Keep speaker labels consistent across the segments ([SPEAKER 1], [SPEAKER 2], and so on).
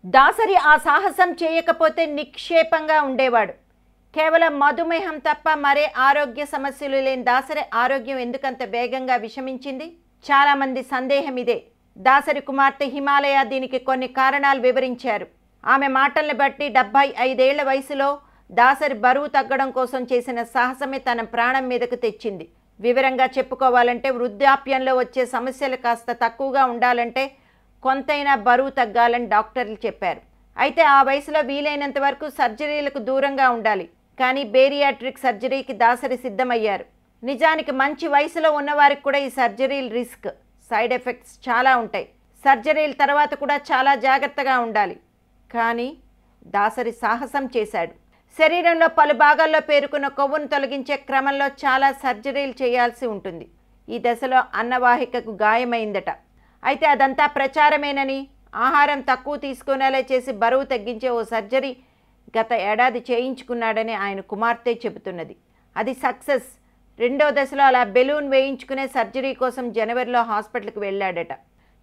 [SPEAKER 1] దాసరి ఆ సాహసం చేయకపోతే నిక్షేపంగా ఉండేవాడు. కేవలం మధుమేహం తప్ప మరే ఆరోగ్య సమస్యలు లేని దాసరి ఆరోగ్యం ఎందుకంత వేగంగా విషమించింది? చాలామంది సందేహం ఇదే. దాసరి కుమార్తె హిమాలయ దీనికి కొన్ని కారణాలు వివరించారు. ఆమె మాటల్ని బట్టి 75 ఏళ్ల వయసులో దాసరి బరువు తగ్గడం కోసం చేసిన సాహసమే తన ప్రాణం మీదకు తెచ్చింది. వివరంగా చెప్పుకోవాలంటే వృద్ధాప్యంలో వచ్చే సమస్యలు కాస్త తక్కువగా ఉండాలంటే కొంతైనా బరువు తగ్గాలని డాక్టర్లు చెప్పారు. అయితే ఆ వయసులో వీలైనంత వరకు సర్జరీలకు దూరంగా ఉండాలి. కానీ బేరియాట్రిక్ సర్జరీకి దాసరి సిద్ధమయ్యారు. నిజానికి మంచి వయసులో ఉన్నవారికి కూడా ఈ సర్జరీలు రిస్క్, సైడ్ ఎఫెక్ట్స్ చాలా ఉంటాయి. సర్జరీల తర్వాత కూడా చాలా జాగ్రత్తగా ఉండాలి. కానీ దాసరి సాహసం చేశాడు. శరీరంలో పలు భాగాల్లో పేరుకున్న కొవ్వును తొలగించే క్రమంలో చాలా సర్జరీలు చేయాల్సి ఉంటుంది. ఈ దశలో అన్నవాహికకు గాయమైందట. అయితే అదంతా ప్రచారమేనని, ఆహారం తక్కువ తీసుకునేలా చేసి బరువు తగ్గించే ఓ సర్జరీ గత ఏడాది చేయించుకున్నాడని ఆయన కుమార్తె చెబుతున్నది. అది సక్సెస్. రెండో దశలో అలా బెలూన్ వేయించుకునే సర్జరీ కోసం జనవరిలో హాస్పిటల్కి వెళ్ళాడట.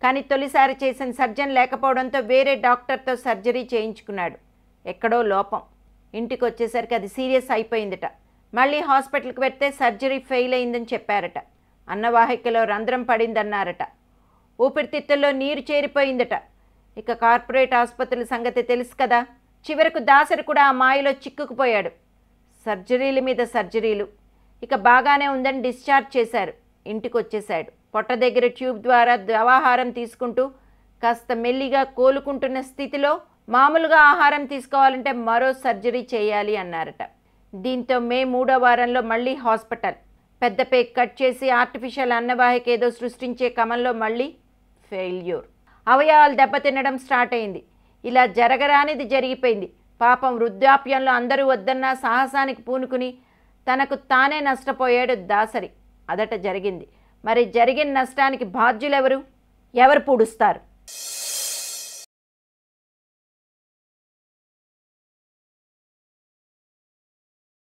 [SPEAKER 1] కానీ తొలిసారి చేసిన సర్జన్ లేకపోవడంతో వేరే డాక్టర్తో సర్జరీ చేయించుకున్నాడు. ఎక్కడో లోపం. ఇంటికి వచ్చేసరికి అది సీరియస్ అయిపోయిందట. మళ్ళీ హాస్పిటల్కి వెళ్తే సర్జరీ ఫెయిల్ అయిందని చెప్పారట. అన్నవాహికలో రంధ్రం పడిందన్నారట. ఊపిరితిత్తుల్లో నీరు చేరిపోయిందట. ఇక కార్పొరేట్ ఆసుపత్రుల సంగతి తెలుసు కదా. చివరకు దాసరి కూడా ఆ మాయలో చిక్కుకుపోయాడు. సర్జరీల మీద సర్జరీలు. ఇక బాగానే ఉందని డిశ్చార్జ్ చేశారు. ఇంటికి వచ్చేశాడు. పొట్ట దగ్గర ట్యూబ్ ద్వారా ద్రవాహారం తీసుకుంటూ కాస్త మెల్లిగా కోలుకుంటున్న స్థితిలో మామూలుగా ఆహారం తీసుకోవాలంటే మరో సర్జరీ చేయాలి అన్నారట. దీంతో మే 3వ వారంలో మళ్ళీ హాస్పిటల్. పెద్ద పేక్ కట్ చేసి ఆర్టిఫిషియల్ అన్నవాహిక ఏదో సృష్టించే క్రమంలో మళ్ళీ ఫెయిల్యూర్. అవయవాలు దెబ్బతినడం స్టార్ట్ అయింది. ఇలా జరగరానిది జరిగిపోయింది. పాపం వృద్ధాప్యంలో అందరూ వద్దన్న సాహసానికి పూనుకుని తనకు తానే నష్టపోయాడు దాసరి. అదట జరిగింది. మరి జరిగిన నష్టానికి బాధ్యులెవరు? ఎవరు పూడుస్తారు?